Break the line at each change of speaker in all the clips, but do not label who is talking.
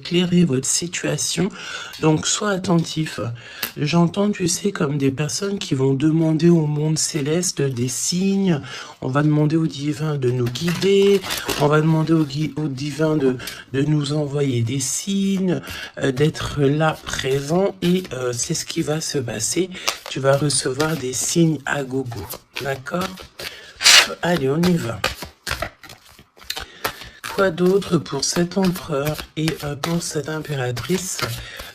éclairer votre situation. Donc, sois attentif. J'entends, tu sais, comme des personnes qui vont demander au monde céleste des signes. On va demander au divin de nous guider. On va demander au divin de nous envoyer des signes, d'être là, présent. Et c'est ce qui va se passer. Tu vas recevoir des signes à gogo. D'accord? Allez, on y va. Quoi d'autre pour cet empereur et pour cette impératrice?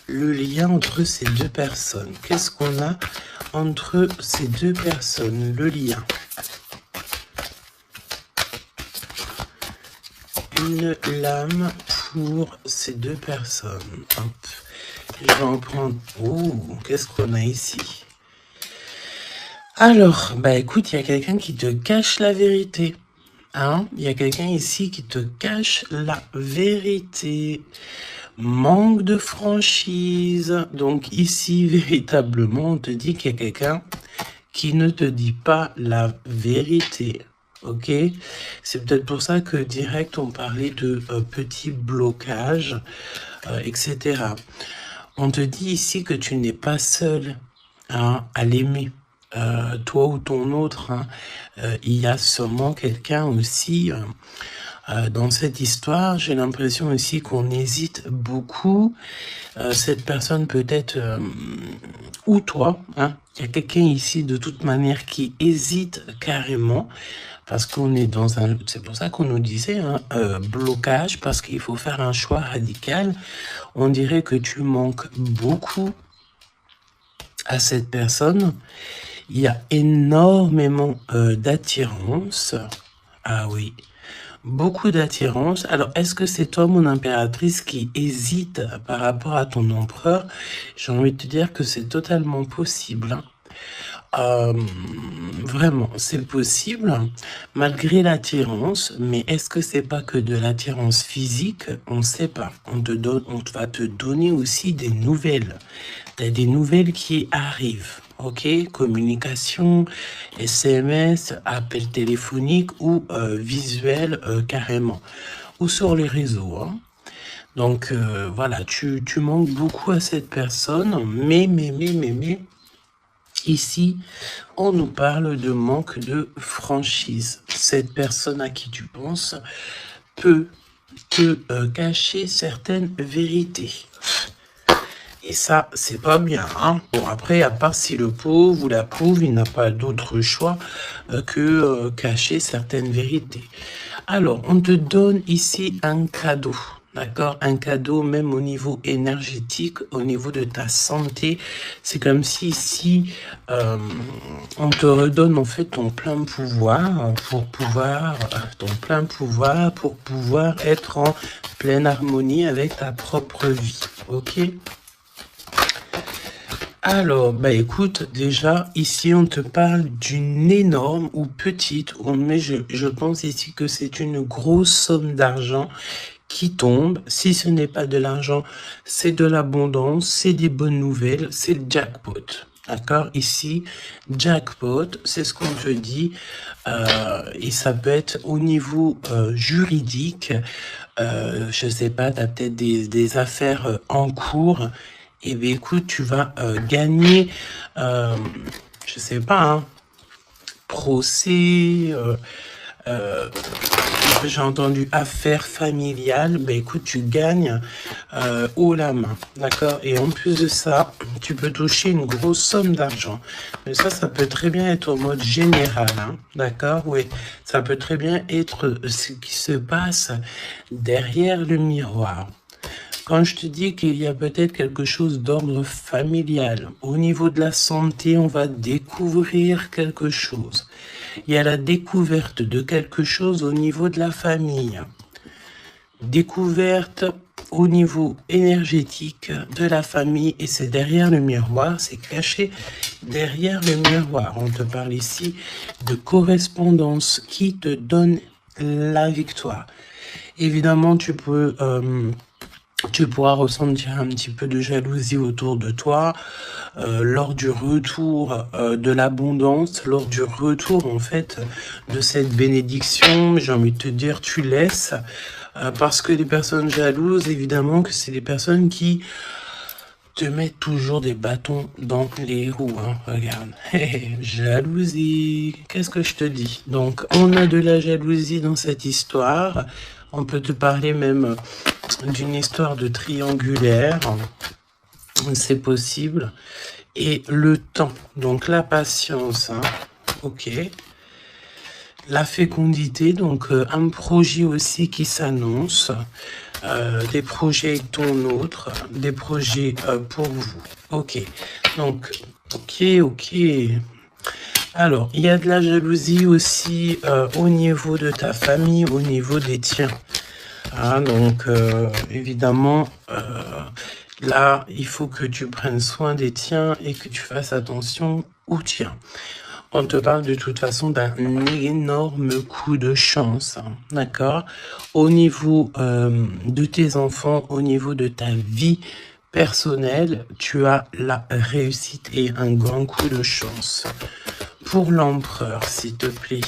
Le lien entre ces deux personnes. Qu'est-ce qu'on a entre ces deux personnes? Le lien. Une lame pour ces deux personnes. Hop. Je vais en prendre... Oh, qu'est-ce qu'on a ici? Alors, bah écoute, il y a quelqu'un qui te cache la vérité. Hein? Il y a quelqu'un ici qui te cache la vérité. Manque de franchise. Donc ici, véritablement, on te dit qu'il y a quelqu'un qui ne te dit pas la vérité. Ok? C'est peut-être pour ça que direct, on parlait de petits blocages, etc. On te dit ici que tu n'es pas seul, hein, à l'aimer. Toi ou ton autre, hein, il y a sûrement quelqu'un aussi dans cette histoire. J'ai l'impression aussi qu'on hésite beaucoup. Cette personne peut-être, ou toi, hein, il y a quelqu'un ici de toute manière qui hésite carrément. Parce qu'on est dans un... C'est pour ça qu'on nous disait, hein, blocage, parce qu'il faut faire un choix radical. On dirait que tu manques beaucoup à cette personne. Il y a énormément d'attirance. Ah oui, beaucoup d'attirance. Alors, est-ce que c'est toi, mon impératrice, qui hésite par rapport à ton empereur? J'ai envie de te dire que c'est totalement possible. Hein. Vraiment, c'est possible, malgré l'attirance. Mais est-ce que c'est pas que de l'attirance physique? On ne sait pas. On va te donner aussi des nouvelles. T'as des nouvelles qui arrivent. Ok, communication, SMS, appel téléphonique ou visuel carrément. Ou sur les réseaux. Hein. Donc voilà, tu manques beaucoup à cette personne, mais, ici, on nous parle de manque de franchise. Cette personne à qui tu penses peut te cacher certaines vérités. Et ça, c'est pas bien. Hein. Bon, après, à part si le pauvre ou la pauvre, il n'a pas d'autre choix que cacher certaines vérités. Alors, on te donne ici un cadeau. D'accord? Un cadeau même au niveau énergétique, au niveau de ta santé. C'est comme si ici, on te redonne en fait ton plein pouvoir pour pouvoir être en pleine harmonie avec ta propre vie. Ok? Alors, bah écoute, déjà, ici, on te parle d'une énorme ou petite, mais je pense ici que c'est une grosse somme d'argent qui tombe. Si ce n'est pas de l'argent, c'est de l'abondance, c'est des bonnes nouvelles, c'est le jackpot. D'accord? Ici, jackpot, c'est ce qu'on te dit. Et ça peut être au niveau juridique. Je sais pas, tu as peut-être des affaires en cours. Eh bien, écoute, tu vas gagner, je sais pas, hein, procès, j'ai entendu affaires familiales. Ben écoute, tu gagnes haut la main, d'accord? Et en plus de ça, tu peux toucher une grosse somme d'argent. Mais ça peut très bien être au mode général, hein, d'accord? Oui, ça peut très bien être ce qui se passe derrière le miroir. Quand je te dis qu'il y a peut-être quelque chose d'ordre familial, au niveau de la santé, on va découvrir quelque chose. Il y a la découverte de quelque chose au niveau de la famille. Découverte au niveau énergétique de la famille, et c'est derrière le miroir, c'est caché derrière le miroir. On te parle ici de correspondance qui te donne la victoire. Évidemment, tu pourras ressentir un petit peu de jalousie autour de toi lors du retour de l'abondance, lors du retour en fait de cette bénédiction. J'ai envie de te dire, tu laisses Parce que les personnes jalouses, évidemment que c'est des personnes qui te mettent toujours des bâtons dans les roues. Hein. Regarde, jalousie, qu'est-ce que je te dis? Donc, on a de la jalousie dans cette histoire. On peut te parler même d'une histoire de triangulaire. C'est possible. Et le temps, donc la patience, hein. Ok. La fécondité, donc un projet aussi qui s'annonce, des projets avec ton autre, des projets pour vous. Ok, donc, ok. Alors, il y a de la jalousie aussi au niveau de ta famille, au niveau des tiens. Ah, donc, évidemment, là, il faut que tu prennes soin des tiens et que tu fasses attention aux tiens. On te parle de toute façon d'un énorme coup de chance, hein, d'accord? Au niveau de tes enfants, au niveau de ta vie personnelle, tu as la réussite et un grand coup de chance. Pour l'empereur, s'il te plaît.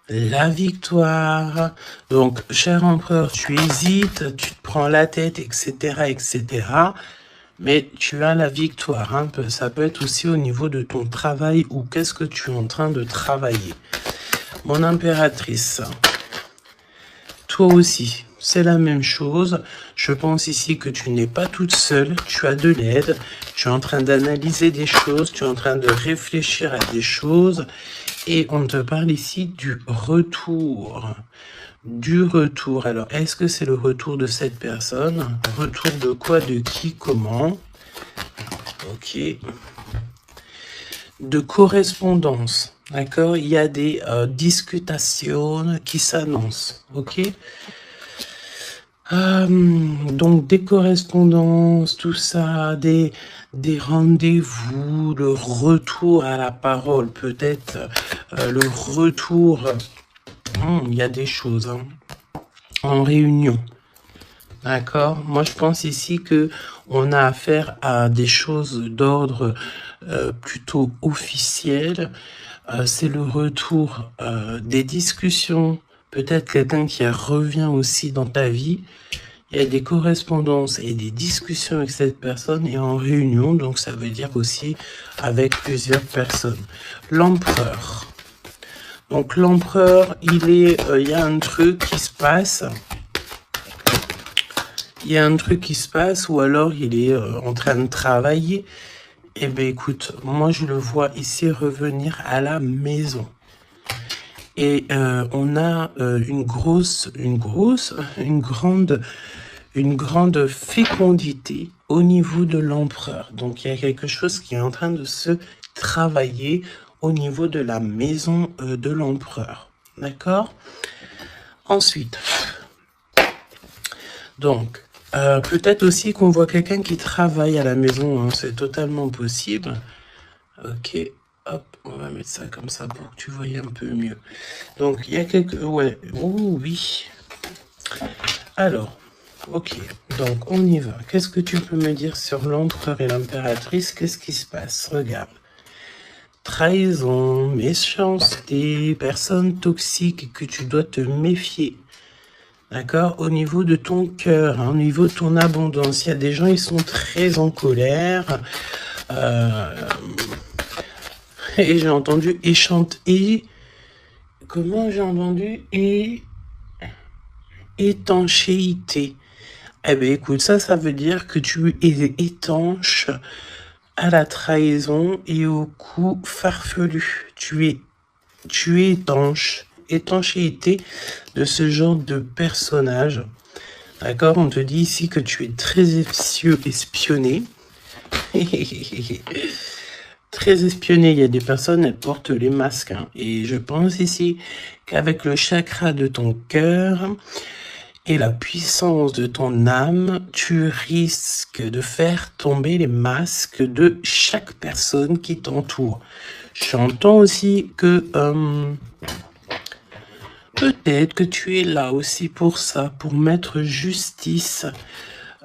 La victoire. Donc, cher empereur, tu hésites, tu te prends la tête, etc., etc., mais tu as la victoire. Hein. Ça peut être aussi au niveau de ton travail ou qu'est-ce que tu es en train de travailler. Mon impératrice, toi aussi, c'est la même chose. Je pense ici que tu n'es pas toute seule, tu as de l'aide, tu es en train d'analyser des choses, tu es en train de réfléchir à des choses et on te parle ici du retour. Du retour. Alors, est-ce que c'est le retour de cette personne? Retour de quoi? De qui? Comment? Ok. De correspondance. D'accord? Il y a des discutations qui s'annoncent. Ok? Donc, des correspondances, tout ça, des rendez-vous, le retour à la parole, peut-être le retour... il y a des choses hein, en réunion. D'accord. Moi, je pense ici que on a affaire à des choses d'ordre plutôt officiel. C'est le retour des discussions. Peut-être quelqu'un qui revient aussi dans ta vie. Il y a des correspondances et des discussions avec cette personne et en réunion. Donc, ça veut dire aussi avec plusieurs personnes. L'empereur. Donc, l'empereur, il y a un truc qui se passe. Il y a un truc qui se passe ou alors il est en train de travailler. Eh bien, écoute, moi, je le vois ici revenir à la maison. Et on a une grande fécondité au niveau de l'empereur. Donc, il y a quelque chose qui est en train de se travailler au niveau de la maison de l'empereur. D'accord? Ensuite, donc, peut-être aussi qu'on voit quelqu'un qui travaille à la maison, hein, c'est totalement possible. Ok, hop, on va mettre ça comme ça pour que tu voyes un peu mieux. Donc, il y a quelques... Ouais, oh oui. Alors, ok, donc on y va. Qu'est-ce que tu peux me dire sur l'empereur et l'impératrice? Qu'est-ce qui se passe? Regarde. Trahison, méchanceté, personne toxique que tu dois te méfier. D'accord? Au niveau de ton cœur, hein, au niveau de ton abondance, il y a des gens, ils sont très en colère. Et j'ai entendu et comment j'ai entendu étanchéité. Eh bien, écoute, ça veut dire que tu es étanche à la trahison et au coup farfelu. Tu es étanche. Étanchéité de ce genre de personnage. D'accord? On te dit ici que tu es très espionné. Très espionné. Il y a des personnes, elles portent les masques. Hein. Et je pense ici qu'avec le chakra de ton cœur et la puissance de ton âme, tu risques de faire tomber les masques de chaque personne qui t'entoure. J'entends aussi que... peut-être que tu es là aussi pour ça, pour mettre justice.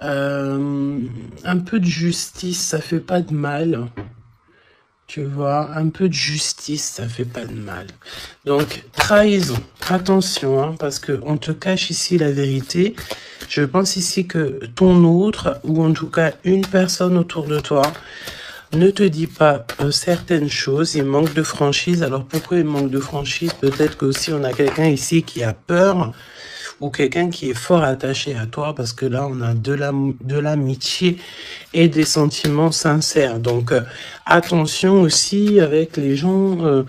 Un peu de justice, ça fait pas de mal. Tu vois, un peu de justice, ça fait pas de mal. Donc, trahison. Attention, hein, parce que on te cache ici la vérité. Je pense ici que ton autre, ou en tout cas une personne autour de toi, ne te dit pas certaines choses. Il manque de franchise. Alors, pourquoi il manque de franchise? Peut-être qu'aussi on a quelqu'un ici qui a peur, ou quelqu'un qui est fort attaché à toi, parce que là, on a de l'amitié et des sentiments sincères. Donc, attention aussi avec les gens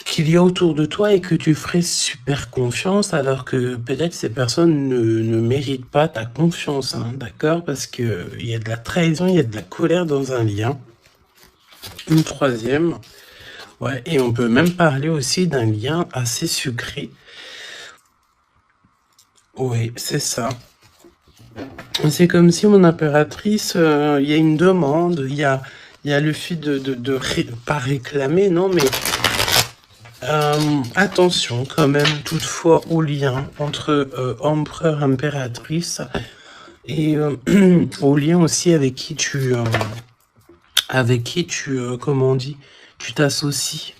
qu'il y a autour de toi et que tu ferais super confiance, alors que peut-être ces personnes ne méritent pas ta confiance, hein, d'accord? Parce que il y a de la trahison, il y a de la colère dans un lien. Une troisième, ouais, et on peut même parler aussi d'un lien assez sucré. Oui, c'est ça. C'est comme si mon impératrice, il y a une demande, il y a le fait pas réclamer, non, mais attention quand même toutefois au lien entre empereur, impératrice et au lien aussi avec qui tu, comment on dit, tu t'associes.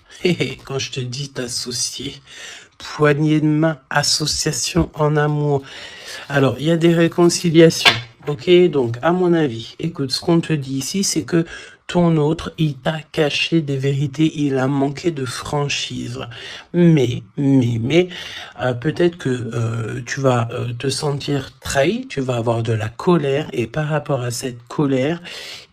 Quand je te dis t'associer, poignée de main, association en amour. Alors, il y a des réconciliations, ok? Donc, à mon avis, écoute, ce qu'on te dit ici, c'est que ton autre, il t'a caché des vérités, il a manqué de franchise. Mais, peut-être que tu vas te sentir trahi, tu vas avoir de la colère, et par rapport à cette colère,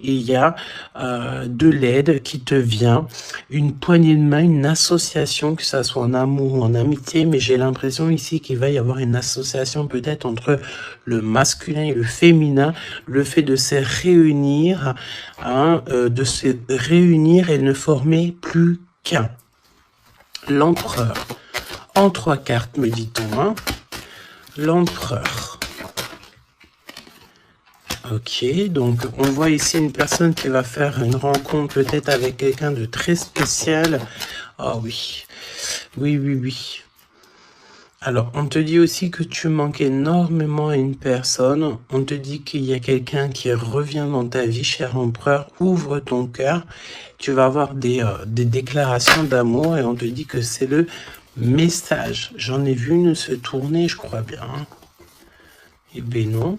il y a de l'aide qui te vient, une poignée de main, une association, que ça soit en amour ou en amitié, mais j'ai l'impression ici qu'il va y avoir une association peut-être entre le masculin et le féminin, le fait de se réunir, hein, et ne former plus qu'un. L'empereur. En 3 cartes, me dit-on, hein. L'empereur. Ok, donc on voit ici une personne qui va faire une rencontre peut-être avec quelqu'un de très spécial. Oh oui, oui. Alors, on te dit aussi que tu manques énormément à une personne. On te dit qu'il y a quelqu'un qui revient dans ta vie, cher empereur. Ouvre ton cœur. Tu vas avoir des déclarations d'amour et on te dit que c'est le message. J'en ai vu une se tourner, je crois bien. Eh ben non.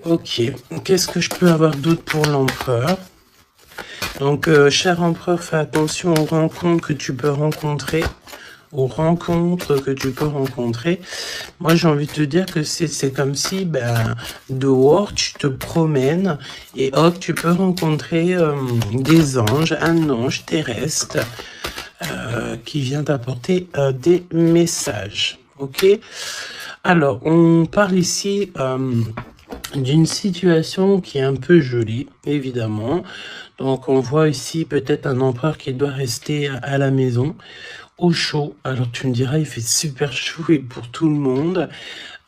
Ok, qu'est-ce que je peux avoir d'autre pour l'empereur? Donc, cher empereur, fais attention aux rencontres que tu peux rencontrer. Moi, j'ai envie de te dire que c'est comme si, dehors, tu te promènes et hop, tu peux rencontrer des anges, un ange terrestre qui vient t'apporter des messages. Ok? Alors, on parle ici d'une situation qui est un peu jolie, évidemment. Donc, on voit ici peut-être un empereur qui doit rester à la maison, au chaud. Alors, tu me diras, il fait super chaud et pour tout le monde.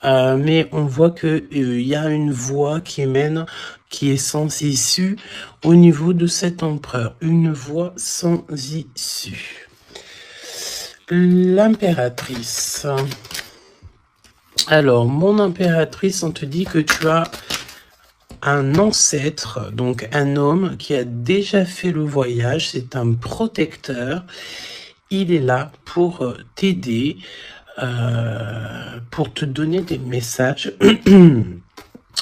Mais on voit que il y a une voie qui mène, qui est sans issue au niveau de cet empereur. Une voie sans issue. L'impératrice. Alors, mon impératrice, on te dit que tu as un ancêtre, donc un homme qui a déjà fait le voyage, c'est un protecteur. Il est là pour t'aider, pour te donner des messages.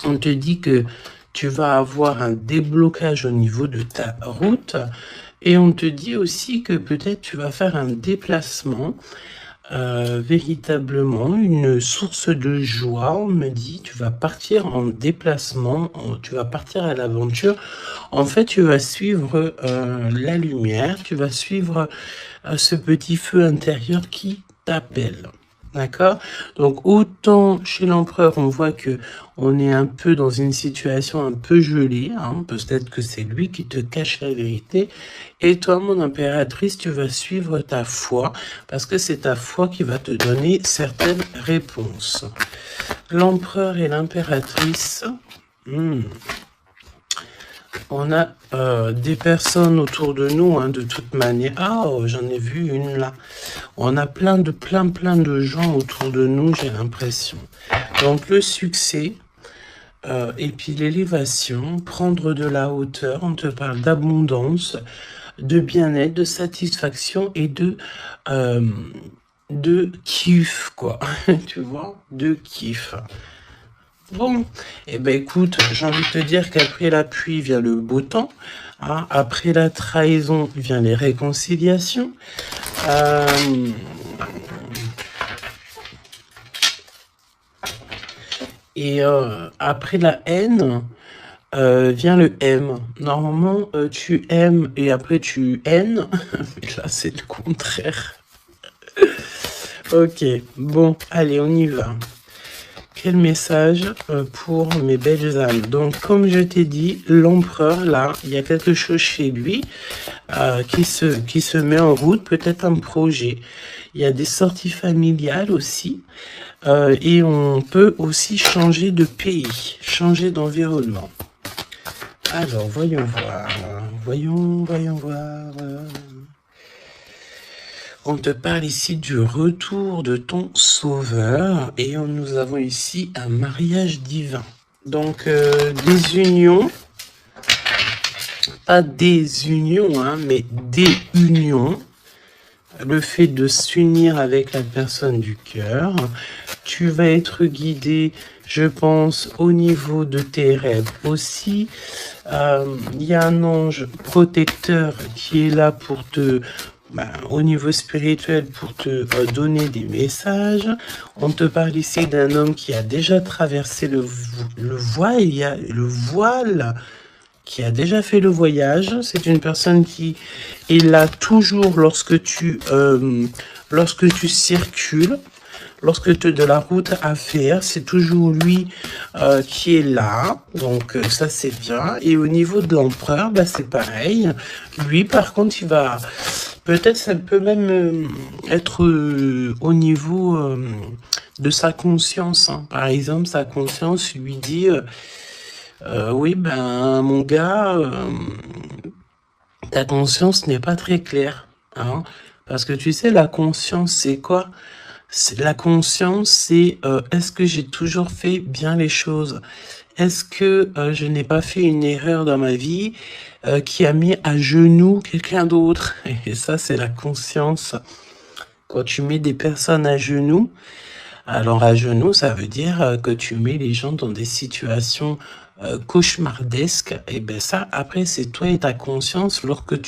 On te dit que tu vas avoir un déblocage au niveau de ta route et on te dit aussi que peut-être tu vas faire un déplacement, véritablement une source de joie. On me dit tu vas partir en déplacement, tu vas partir à l'aventure. En fait, tu vas suivre la lumière, tu vas suivre ce petit feu intérieur qui t'appelle. D'accord? Donc, autant chez l'empereur, on voit que on est un peu dans une situation un peu gelée, hein, peut-être que c'est lui qui te cache la vérité. Et toi, mon impératrice, tu vas suivre ta foi, parce que c'est ta foi qui va te donner certaines réponses. L'empereur et l'impératrice. On a des personnes autour de nous, hein, de toute manière. Ah, oh, j'en ai vu une là. On a plein de gens autour de nous, j'ai l'impression. Donc le succès, Et puis l'élévation, prendre de la hauteur, on te parle d'abondance, de bien-être, de satisfaction et de kiff, quoi. Tu vois, de kiff. Bon, eh ben écoute, j'ai envie de te dire qu'après la pluie vient le beau temps. Hein, après la trahison vient les réconciliations. Euh, et après la haine vient le M. Normalement, tu aimes et après tu haines. Mais là, c'est le contraire. Ok, bon, allez, on y va. Quel message pour mes belles âmes. Donc, comme je t'ai dit, l'empereur, là, il y a quelque chose chez lui qui se met en route, peut-être un projet. Il y a des sorties familiales aussi. Et on peut aussi changer de pays, changer d'environnement. Alors, voyons voir. Voyons voir. On te parle ici du retour de ton sauveur et nous avons ici un mariage divin. Donc, des unions, pas des unions, hein, mais des unions. Le fait de s'unir avec la personne du cœur. Tu vas être guidé, je pense, au niveau de tes rêves aussi. Il y a un ange protecteur qui est là pour te... au niveau spirituel, pour te donner des messages. On te parle ici d'un homme qui a déjà traversé le voile. Il y a le voile qui a déjà fait le voyage. C'est une personne qui est là toujours lorsque tu circules, lorsque tu as de la route à faire. C'est toujours lui qui est là. Donc ça, c'est bien. Et au niveau de l'empereur, c'est pareil. Lui, par contre, il va... Peut-être ça peut même être au niveau de sa conscience. Hein. Par exemple, sa conscience lui dit... oui, mon gars, ta conscience n'est pas très claire. Hein, parce que tu sais, la conscience, c'est quoi? La conscience, c'est est-ce que j'ai toujours fait bien les choses? Est-ce que je n'ai pas fait une erreur dans ma vie qui a mis à genoux quelqu'un d'autre? Et ça, c'est la conscience. Quand tu mets des personnes à genoux, alors à genoux, ça veut dire que tu mets les gens dans des situations cauchemardesques. Et ben ça, après, c'est toi et ta conscience lorsque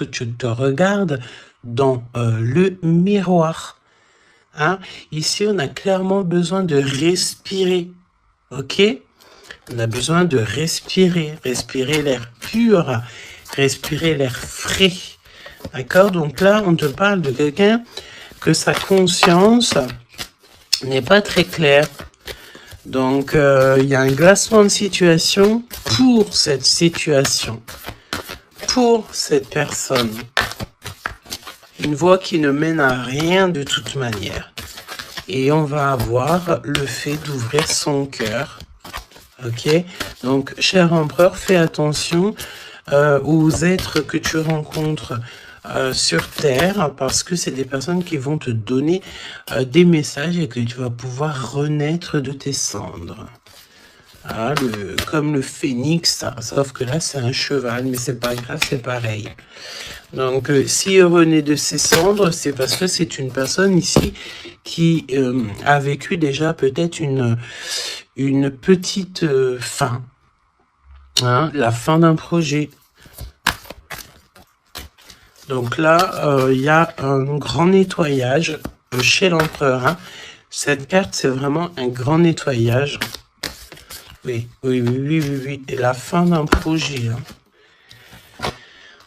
tu te regardes dans le miroir. Hein? Ici, on a clairement besoin de respirer. Ok? On a besoin de respirer l'air pur, respirer l'air frais. D'accord? Donc là, on te parle de quelqu'un que sa conscience n'est pas très claire. Donc, il y a un glacement de situation pour cette situation, pour cette personne. Une voie qui ne mène à rien de toute manière. Et on va avoir le fait d'ouvrir son cœur. Ok? Donc, cher empereur, fais attention aux êtres que tu rencontres sur Terre, parce que c'est des personnes qui vont te donner des messages et que tu vas pouvoir renaître de tes cendres. Ah, comme le phénix, sauf que là c'est un cheval, mais c'est pas grave, c'est pareil. Donc s'il renaît de ses cendres, c'est parce que c'est une personne ici qui a vécu déjà peut-être une petite fin, hein, la fin d'un projet. Donc là, il y a un grand nettoyage chez l'empereur. Hein. Cette carte, c'est vraiment un grand nettoyage. Oui. Et la fin d'un projet. Hein.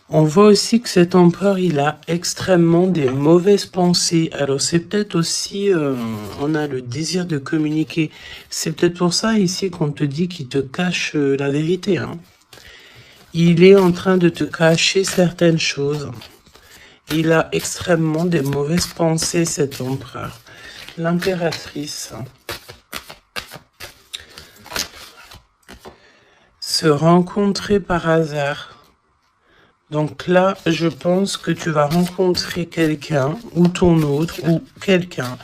On voit aussi que cet empereur, il a extrêmement des mauvaises pensées. Alors c'est peut-être aussi, on a le désir de communiquer. C'est peut-être pour ça ici qu'on te dit qu'il te cache la vérité. Hein. Il est en train de te cacher certaines choses. Il a extrêmement des mauvaises pensées, cet empereur. L'impératrice. Se rencontrer par hasard. Donc là, je pense que tu vas rencontrer quelqu'un, ou ton autre, ou quelqu'un,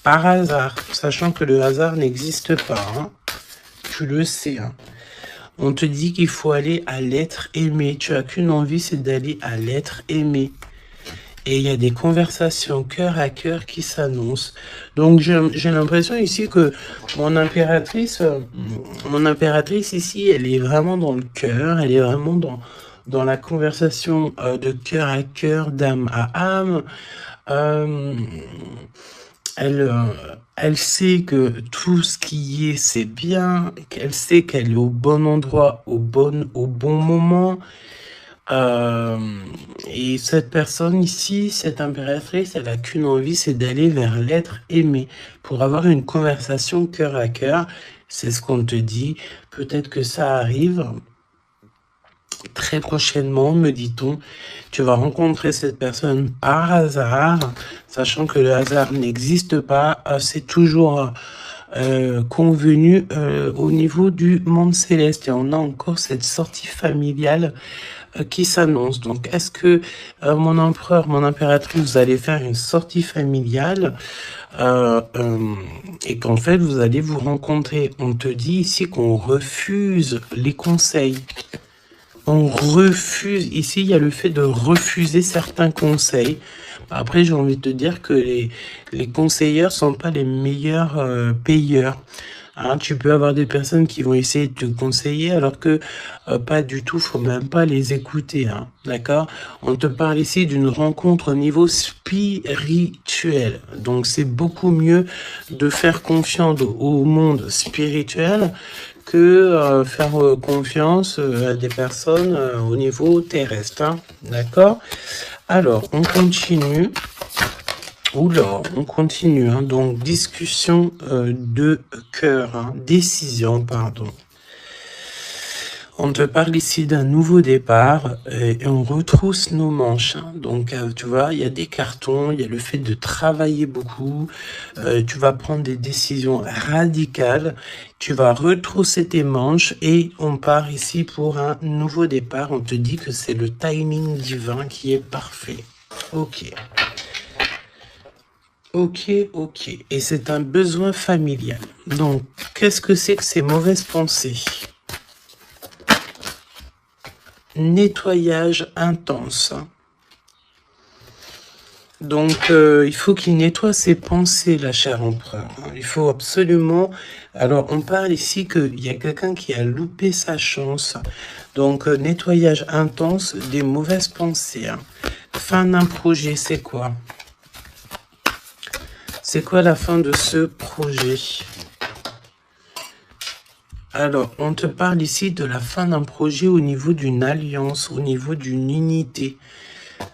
par hasard, sachant que le hasard n'existe pas. Hein. tu le sais, hein. On te dit qu'il faut aller à l'être aimé. Tu as qu'une envie, c'est d'aller à l'être aimé. Et il y a des conversations cœur à cœur qui s'annoncent. Donc j'ai l'impression ici que mon impératrice ici, elle est vraiment dans le cœur, elle est vraiment dans la conversation de cœur à cœur, d'âme à âme. Euh, elle sait que tout ce qui est, c'est bien, qu'elle sait qu'elle est au bon endroit, au bon moment. Et cette personne ici, cette impératrice, elle a qu'une envie, c'est d'aller vers l'être aimé pour avoir une conversation cœur à cœur. C'est ce qu'on te dit. Peut-être que ça arrive très prochainement, me dit-on. Tu vas rencontrer cette personne par hasard, sachant que le hasard n'existe pas. C'est toujours convenu au niveau du monde céleste. Et on a encore cette sortie familiale qui s'annonce. Donc, est-ce que mon empereur, mon impératrice, vous allez faire une sortie familiale et qu'en fait, vous allez vous rencontrer? On te dit ici qu'on refuse les conseils. On refuse. Ici, il y a le fait de refuser certains conseils. Après, j'ai envie de te dire que les conseilleurs sont pas les meilleurs payeurs. Hein, tu peux avoir des personnes qui vont essayer de te conseiller alors que pas du tout, faut même pas les écouter, hein, d'accord? On te parle ici d'une rencontre au niveau spirituel. Donc c'est beaucoup mieux de faire confiance au monde spirituel que faire confiance à des personnes au niveau terrestre, hein, d'accord? Alors, on continue. Oula, on continue, hein. Donc discussion de cœur, hein. Décision, pardon. On te parle ici d'un nouveau départ et on retrousse nos manches, hein. Donc tu vois, il y a des cartons, il y a le fait de travailler beaucoup, tu vas prendre des décisions radicales, tu vas retrousser tes manches et on part ici pour un nouveau départ. On te dit que c'est le timing divin qui est parfait. Ok. Ok. Et c'est un besoin familial. Donc, qu'est-ce que c'est que ces mauvaises pensées? Nettoyage intense. Donc, il faut qu'il nettoie ses pensées, la chère empereur. Il faut absolument... Alors, on parle ici qu'il y a quelqu'un qui a loupé sa chance. Donc, nettoyage intense des mauvaises pensées. Fin d'un projet, c'est quoi? C'est quoi la fin de ce projet? Alors, on te parle ici de la fin d'un projet au niveau d'une alliance, au niveau d'une unité.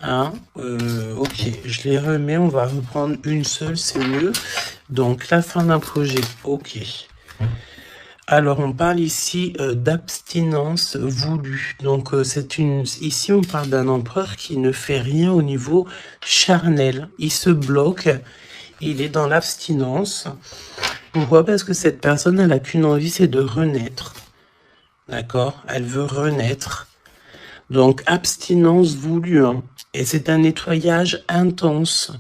Hein? Ok, je les remets, on va reprendre une seule, c'est mieux. Donc, la fin d'un projet, ok. Alors, on parle ici d'abstinence voulue. Donc, ici, on parle d'un empereur qui ne fait rien au niveau charnel. Il se bloque. Il est dans l'abstinence. Pourquoi? Parce que cette personne, elle n'a qu'une envie, c'est de renaître. D'accord? Elle veut renaître. Donc, abstinence voulue. Hein. Et c'est un nettoyage intense.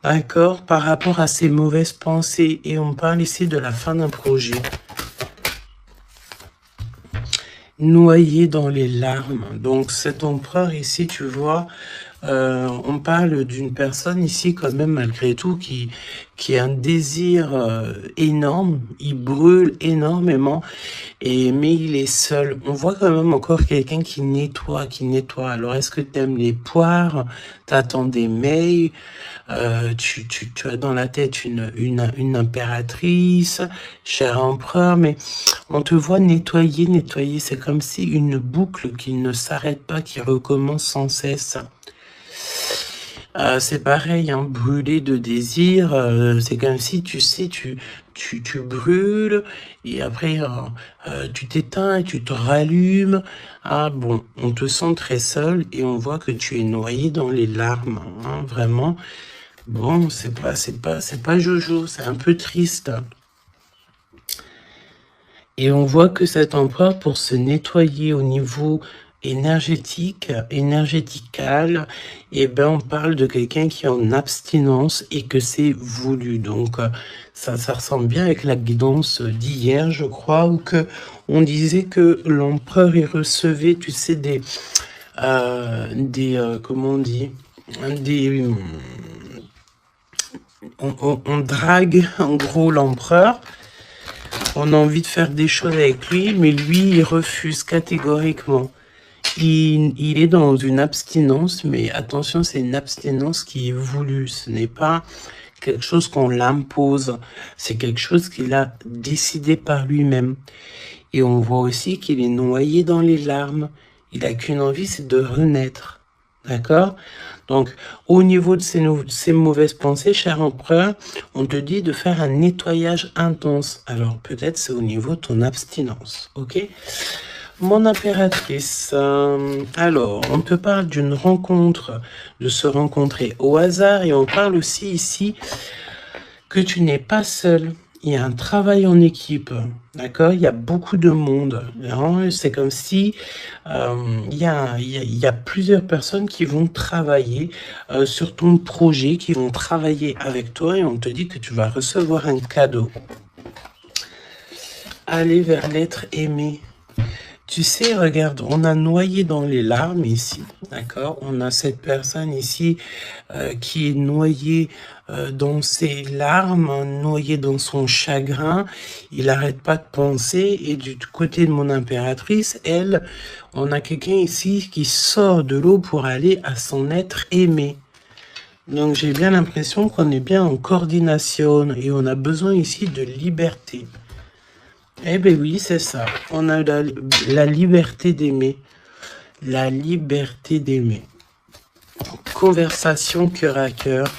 D'accord? Par rapport à ses mauvaises pensées. Et on parle ici de la fin d'un projet. Noyé dans les larmes. Donc, cet empereur ici, tu vois... on parle d'une personne ici quand même malgré tout qui a un désir énorme, il brûle énormément, mais il est seul. On voit quand même encore quelqu'un qui nettoie. Alors est-ce que tu aimes les poires? T'attends des mails? Tu as dans la tête une impératrice, cher empereur, mais on te voit nettoyer. C'est comme si une boucle qui ne s'arrête pas, qui recommence sans cesse. C'est pareil, hein, brûler de désir, c'est comme si, tu sais, tu brûles, et après, tu t'éteins et tu te rallumes. Ah bon, on te sent très seul, et on voit que tu es noyé dans les larmes, hein, vraiment. Bon, c'est pas Jojo, c'est un peu triste. Et on voit que cet empereur, pour se nettoyer au niveau énergétique, énergétical, et ben on parle de quelqu'un qui est en abstinence et que c'est voulu. Donc ça ressemble bien avec la guidance d'hier, je crois, où que on disait que l'empereur il recevait, tu sais, des comment on dit, des on drague en gros l'empereur. On a envie de faire des choses avec lui, mais lui il refuse catégoriquement. Il est dans une abstinence, mais attention, c'est une abstinence qui est voulue. Ce n'est pas quelque chose qu'on l'impose. C'est quelque chose qu'il a décidé par lui-même. Et on voit aussi qu'il est noyé dans les larmes. Il n'a qu'une envie, c'est de renaître. D'accord? Donc, au niveau de ces mauvaises pensées, cher empereur, on te dit de faire un nettoyage intense. Alors, peut-être c'est au niveau de ton abstinence. Ok? Mon impératrice, alors, on te parle d'une rencontre, de se rencontrer au hasard, et on parle aussi ici que tu n'es pas seul. Il y a un travail en équipe, d'accord? Il y a beaucoup de monde. C'est comme si il y a plusieurs personnes qui vont travailler sur ton projet, qui vont travailler avec toi, et on te dit que tu vas recevoir un cadeau. Aller vers l'être aimé. Tu sais, regarde, on a noyé dans les larmes ici, d'accord? On a cette personne ici qui est noyée dans ses larmes, noyée dans son chagrin. Il n'arrête pas de penser. Et du côté de mon impératrice, elle, on a quelqu'un ici qui sort de l'eau pour aller à son être aimé. Donc j'ai bien l'impression qu'on est bien en coordination et on a besoin ici de liberté. Eh bien oui, c'est ça. On a la liberté d'aimer. La liberté d'aimer. Conversation cœur à cœur.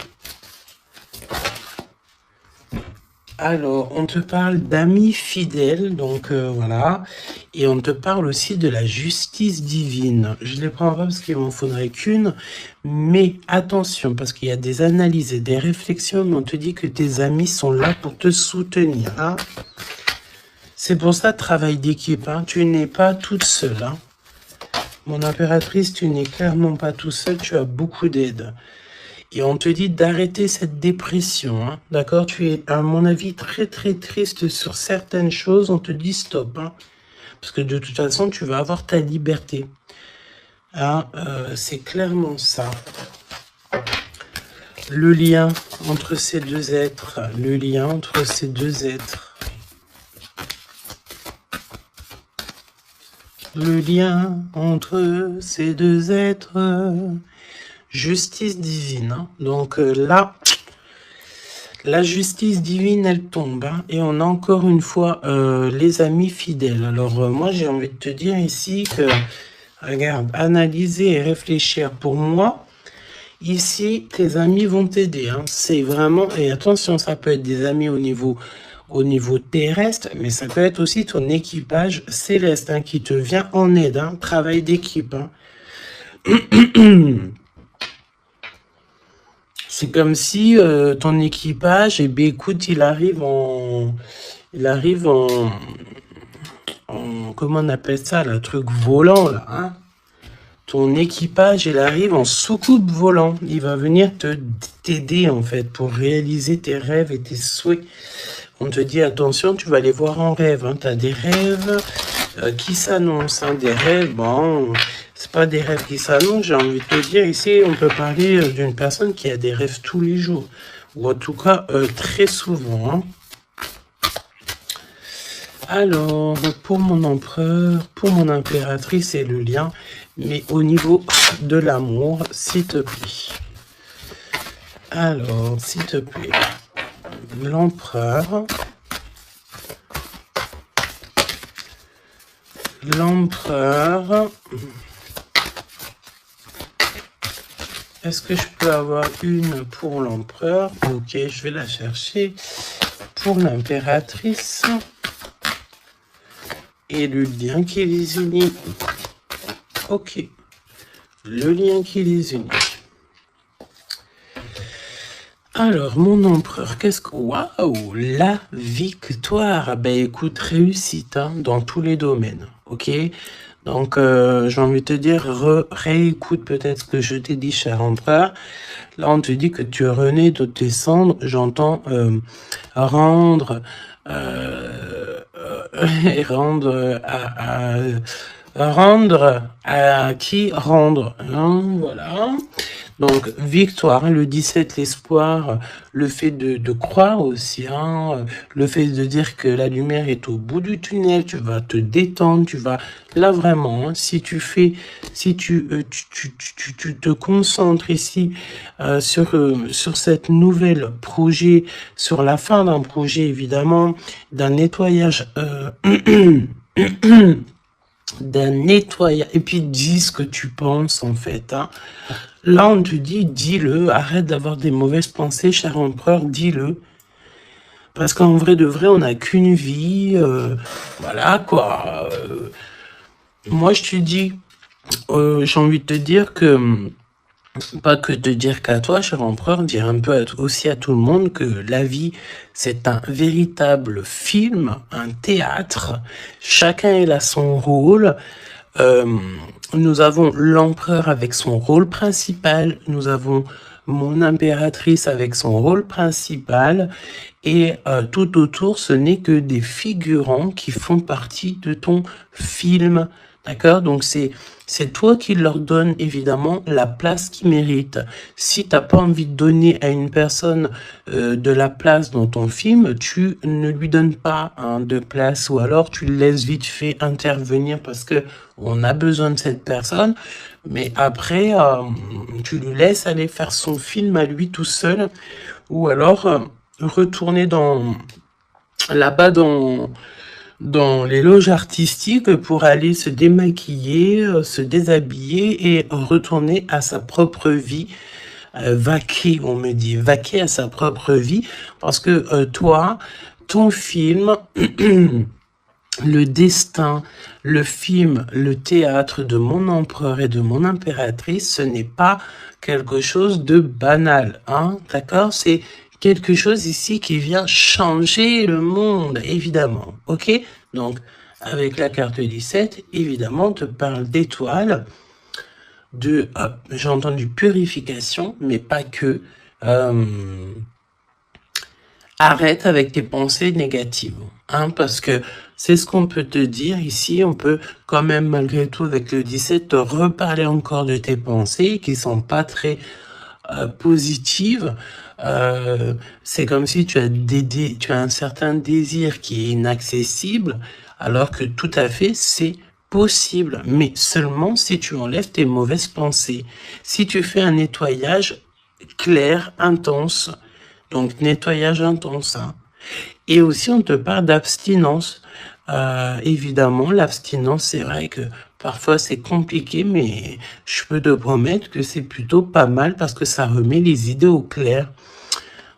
Alors, on te parle d'amis fidèles, donc voilà. Et on te parle aussi de la justice divine. Je ne les prends pas parce qu'il m'en faudrait qu'une. Mais attention, parce qu'il y a des analyses et des réflexions, mais on te dit que tes amis sont là pour te soutenir. Hein. C'est pour ça, travail d'équipe, hein. Tu n'es pas toute seule. Hein. Mon impératrice, tu n'es clairement pas tout seul, tu as beaucoup d'aide. Et on te dit d'arrêter cette dépression, hein. D'accord? Tu es, à mon avis, très très triste sur certaines choses, on te dit stop. Hein. Parce que de toute façon, tu vas avoir ta liberté. Hein, c'est clairement ça. Le lien entre ces deux êtres, le lien entre ces deux êtres. Le lien entre ces deux êtres, justice divine. Hein. Donc là, la justice divine, elle tombe. Hein, et on a encore une fois les amis fidèles. Alors moi, j'ai envie de te dire ici que, regarde, analyser et réfléchir. Pour moi, ici, tes amis vont t'aider. Hein. C'est vraiment, et attention, ça peut être des amis au niveau terrestre, mais ça peut être aussi ton équipage céleste hein, qui te vient en aide, hein, travail d'équipe. Hein. C'est comme si ton équipage, eh bien, écoute, il arrive en, comment on appelle ça, le truc volant là. Hein. Ton équipage, il arrive en soucoupe volant. Il va venir t'aider en fait pour réaliser tes rêves et tes souhaits. On te dit, attention, tu vas les voir en rêve. Hein. Tu as des rêves qui s'annoncent. Hein. Des rêves, bon, c'est pas des rêves qui s'annoncent. J'ai envie de te dire, ici, on peut parler d'une personne qui a des rêves tous les jours. Ou en tout cas, très souvent. Hein. Alors, pour mon empereur, pour mon impératrice et le lien, mais au niveau de l'amour, s'il te plaît. Alors, s'il te plaît. L'empereur. L'empereur. Est-ce que je peux avoir une pour l'empereur? Ok, je vais la chercher. Pour l'impératrice. Et le lien qui les unit. Ok. Le lien qui les unit. Alors, mon empereur, qu'est-ce que... Waouh, la victoire. Ben écoute, réussite hein, dans tous les domaines, ok? Donc, j'ai envie de te dire, réécoute peut-être ce que je t'ai dit, cher empereur. Là, on te dit que tu es rené de tes cendres. J'entends rendre, et rendre rendre à qui rendre. Hein, voilà. Donc, victoire, le 17, l'espoir, le fait de croire aussi, hein, le fait de dire que la lumière est au bout du tunnel, tu vas te détendre, tu vas, là vraiment, hein, si tu fais, si tu te concentres ici sur cette nouvelle projet, sur la fin d'un projet évidemment, d'un nettoyage, d'un nettoyage, et puis dis ce que tu penses en fait, hein. Là, on te dit, dis-le, arrête d'avoir des mauvaises pensées, cher empereur, dis-le. Parce qu'en vrai de vrai, on n'a qu'une vie, voilà, quoi. Moi, je te dis, j'ai envie de te dire que, pas que de dire qu'à toi, cher empereur, dire un peu aussi à tout le monde que la vie, c'est un véritable film, un théâtre. Chacun il a son rôle. Nous avons l'empereur avec son rôle principal, nous avons mon impératrice avec son rôle principal, et tout autour, ce n'est que des figurants qui font partie de ton film, d'accord? Donc c'est toi qui leur donne évidemment la place qu'ils méritent. Si t'as pas envie de donner à une personne de la place dans ton film, tu ne lui donnes pas hein, de place, ou alors tu le laisses vite fait intervenir parce que on a besoin de cette personne, mais après tu lui laisses aller faire son film à lui tout seul, ou alors retourner là-bas dans les loges artistiques pour aller se démaquiller, se déshabiller et retourner à sa propre vie, vaquer, on me dit, vaquer à sa propre vie, parce que toi, ton film, le destin, le film, le théâtre de mon empereur et de mon impératrice, ce n'est pas quelque chose de banal, hein, d'accord? C'est quelque chose ici qui vient changer le monde, évidemment, ok? Donc, avec la carte 17, évidemment, on te parle d'étoiles, j'ai entendu purification, mais pas que. Arrête avec tes pensées négatives, hein, parce que c'est ce qu'on peut te dire ici. On peut quand même, malgré tout, avec le 17, te reparler encore de tes pensées qui sont pas très positives. C'est comme si tu as un certain désir qui est inaccessible, alors que tout à fait, c'est possible, mais seulement si tu enlèves tes mauvaises pensées. Si tu fais un nettoyage clair, intense, donc nettoyage intense, hein. Et aussi, on te parle d'abstinence. Évidemment, l'abstinence, c'est vrai que parfois c'est compliqué, mais je peux te promettre que c'est plutôt pas mal parce que ça remet les idées au clair.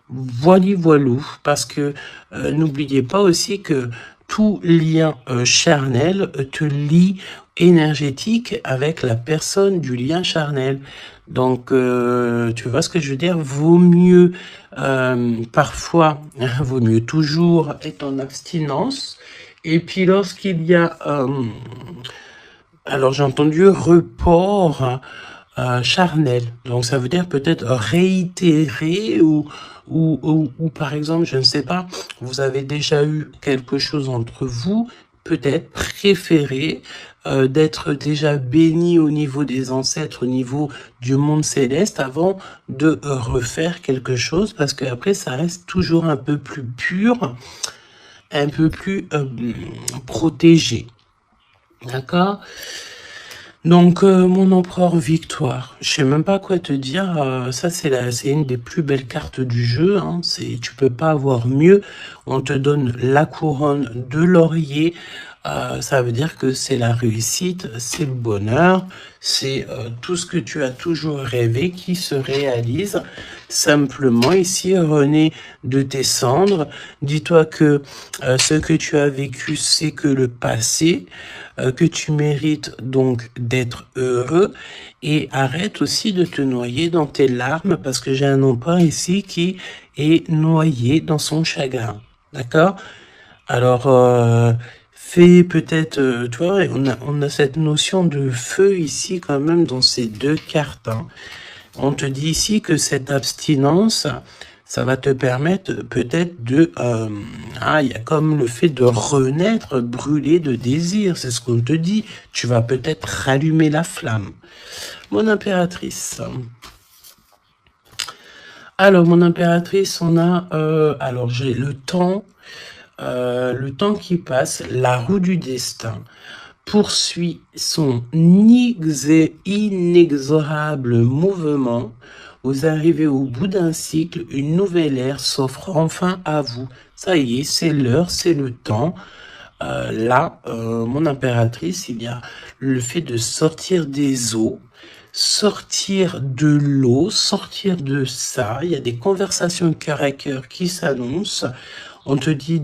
Voilou, parce que n'oubliez pas aussi que tout lien charnel te lie énergétique avec la personne du lien charnel. Donc, tu vois ce que je veux dire? Vaut mieux, parfois, vaut mieux toujours être en abstinence. Et puis, lorsqu'il y a, alors j'ai entendu report charnel. Donc, ça veut dire peut-être réitérer ou par exemple, je ne sais pas, vous avez déjà eu quelque chose entre vous, peut-être préféré d'être déjà béni au niveau des ancêtres, au niveau du monde céleste, avant de refaire quelque chose, parce que après ça reste toujours un peu plus pur, un peu plus protégé. D'accord? Donc, mon empereur victoire, je sais même pas quoi te dire, ça c'est une des plus belles cartes du jeu, hein, tu peux pas avoir mieux, on te donne la couronne de laurier, ça veut dire que c'est la réussite, c'est le bonheur, c'est tout ce que tu as toujours rêvé qui se réalise. Simplement ici, René, de tes cendres, dis-toi que ce que tu as vécu, c'est que le passé, que tu mérites donc d'être heureux, et arrête aussi de te noyer dans tes larmes, parce que j'ai un empereur ici qui est noyé dans son chagrin, d'accord? Alors, fait peut-être, tu vois, on a cette notion de feu ici quand même dans ces deux cartes, hein. On te dit ici que cette abstinence, ça va te permettre peut-être de... il y a comme le fait de renaître, brûler de désir, c'est ce qu'on te dit. Tu vas peut-être rallumer la flamme. Mon impératrice. Alors, mon impératrice, on a... alors, j'ai le temps qui passe, la roue du destin poursuit son inexorable mouvement. Vous arrivez au bout d'un cycle, une nouvelle ère s'offre enfin à vous. Ça y est, c'est l'heure, c'est le temps. Là, mon impératrice, il y a le fait de sortir des eaux, sortir de l'eau, sortir de ça. Il y a des conversations cœur à cœur qui s'annoncent. On te dit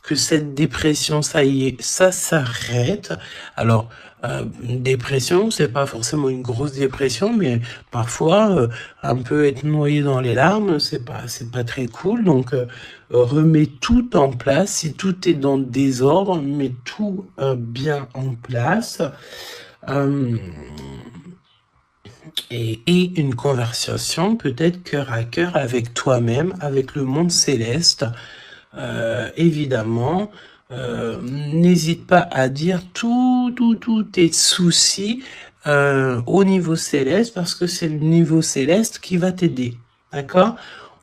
que cette dépression, ça y est, ça s'arrête. Alors, dépression, c'est pas forcément une grosse dépression, mais parfois, un peu être noyé dans les larmes, c'est pas très cool. Donc, remets tout en place. Si tout est dans le désordre, mets tout bien en place. Et une conversation peut-être cœur à cœur avec toi-même, avec le monde céleste. Évidemment, n'hésite pas à dire tous tes soucis au niveau céleste, parce que c'est le niveau céleste qui va t'aider, d'accord?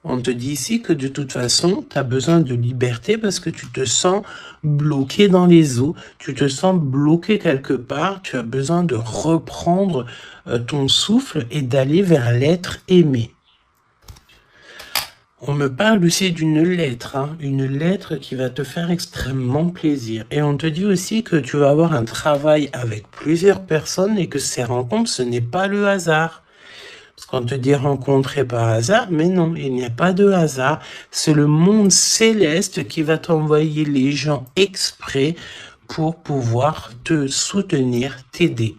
On te dit ici que de toute façon, tu as besoin de liberté parce que tu te sens bloqué dans les eaux, tu te sens bloqué quelque part, tu as besoin de reprendre ton souffle et d'aller vers l'être aimé. On me parle aussi d'une lettre, hein, une lettre qui va te faire extrêmement plaisir. Et on te dit aussi que tu vas avoir un travail avec plusieurs personnes et que ces rencontres, ce n'est pas le hasard. Parce qu'on te dit rencontrer par hasard, mais non, il n'y a pas de hasard. C'est le monde céleste qui va t'envoyer les gens exprès pour pouvoir te soutenir, t'aider.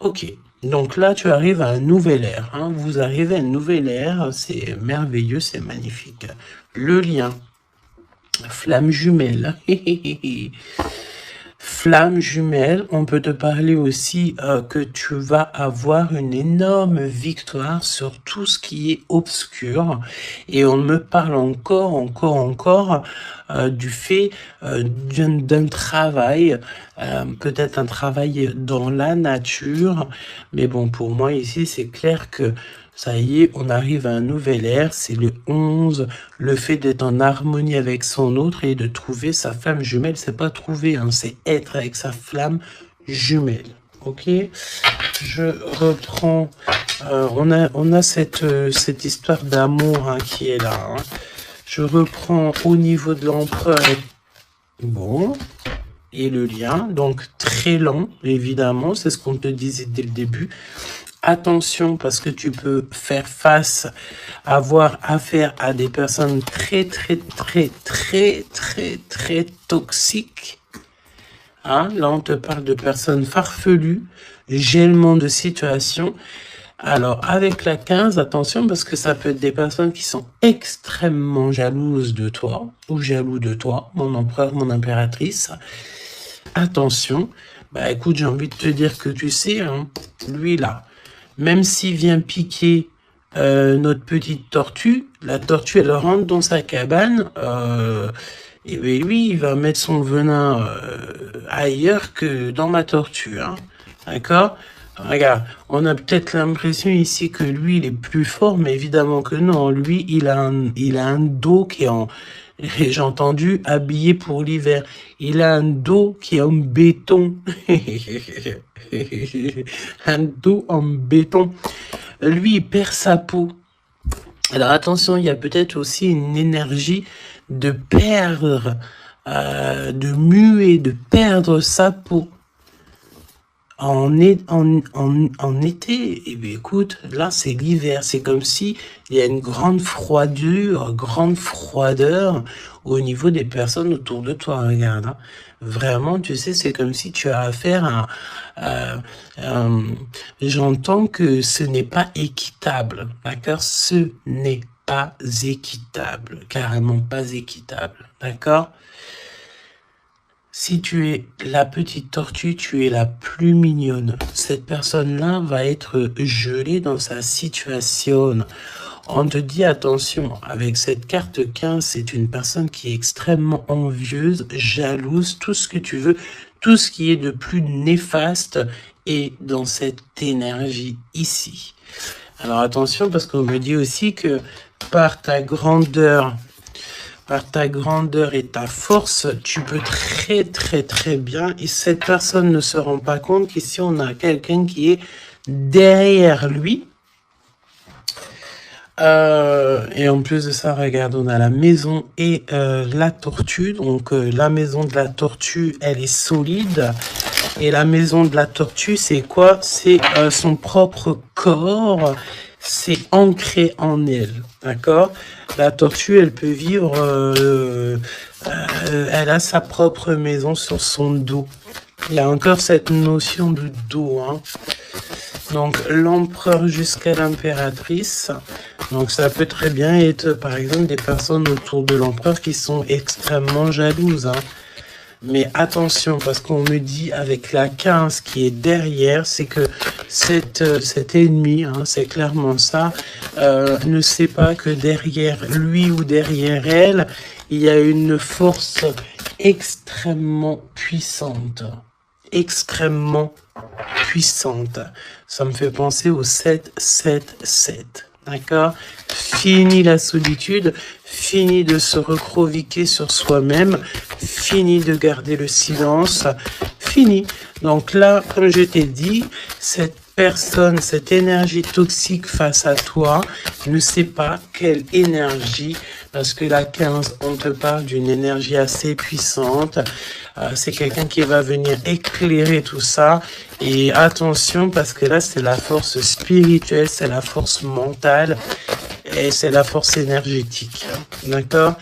Ok. Donc là, tu arrives à un nouvel ère, hein. Vous arrivez à une nouvelle ère, c'est merveilleux, c'est magnifique. Le lien, flamme jumelle. Flamme jumelle, on peut te parler aussi que tu vas avoir une énorme victoire sur tout ce qui est obscur. Et on me parle encore du fait d'un travail, peut-être un travail dans la nature. Mais bon, pour moi ici, c'est clair que ça y est, on arrive à un nouvel ère, c'est le 11, le fait d'être en harmonie avec son autre et de trouver sa flamme jumelle, c'est pas trouver, hein, c'est être avec sa flamme jumelle. Ok, je reprends, on a cette histoire d'amour, hein, qui est là, hein. Je reprends au niveau de l'empereur, bon, et le lien, donc très lent, évidemment, c'est ce qu'on te disait dès le début. Attention, parce que tu peux faire face, avoir affaire à des personnes très toxiques. Hein? Là, on te parle de personnes farfelues, gèlement de situation. Alors, avec la 15, attention, parce que ça peut être des personnes qui sont extrêmement jalouses de toi, ou jaloux de toi, mon empereur, mon impératrice. Attention, bah écoute, j'ai envie de te dire que tu sais, hein, lui là, même s'il vient piquer notre petite tortue, la tortue elle rentre dans sa cabane, et bien lui il va mettre son venin ailleurs que dans ma tortue, hein, d'accord? Regarde, on a peut-être l'impression ici que lui il est plus fort, mais évidemment que non, lui il a un dos qui est en... J'ai entendu habillé pour l'hiver. Il a un dos qui est en béton. Un dos en béton. Lui, il perd sa peau. Alors attention, il y a peut-être aussi une énergie de perdre, de muer, de perdre sa peau. En été, eh bien, écoute, là c'est l'hiver, c'est comme si il y a une grande froideur au niveau des personnes autour de toi. Regarde, hein. Vraiment, tu sais, c'est comme si tu as affaire à, j'entends que ce n'est pas équitable, d'accord? Ce n'est pas équitable, carrément pas équitable, d'accord? Si tu es la petite tortue, tu es la plus mignonne. Cette personne-là va être gelée dans sa situation. On te dit attention, avec cette carte 15, c'est une personne qui est extrêmement envieuse, jalouse, tout ce que tu veux, tout ce qui est de plus néfaste est dans cette énergie ici. Alors attention, parce qu'on me dit aussi que par ta grandeur et ta force, tu peux très bien, et cette personne ne se rend pas compte qu'ici on a quelqu'un qui est derrière lui. Et en plus de ça, regarde, on a la maison et la tortue. Donc la maison de la tortue, elle est solide. Et la maison de la tortue, c'est quoi? C'est son propre corps. C'est ancré en elle, d'accord? La tortue, elle peut vivre, elle a sa propre maison sur son dos. Il y a encore cette notion de dos, hein. Donc l'empereur jusqu'à l'impératrice. Donc ça peut très bien être, par exemple, des personnes autour de l'empereur qui sont extrêmement jalouses, hein. Mais attention, parce qu'on me dit avec la 15 qui est derrière, c'est que cet ennemi, hein, c'est clairement ça, ne sait pas que derrière lui ou derrière elle, il y a une force extrêmement puissante. Extrêmement puissante. Ça me fait penser au 7-7-7. D'accord? Fini la solitude, fini de se recroviquer sur soi-même, fini de garder le silence, fini. Donc là, comme je t'ai dit, cette personne, cette énergie toxique face à toi, ne sait pas quelle énergie, parce que la 15, on te parle d'une énergie assez puissante. C'est quelqu'un qui va venir éclairer tout ça. Et attention, parce que là, c'est la force spirituelle, c'est la force mentale et c'est la force énergétique. D'accord?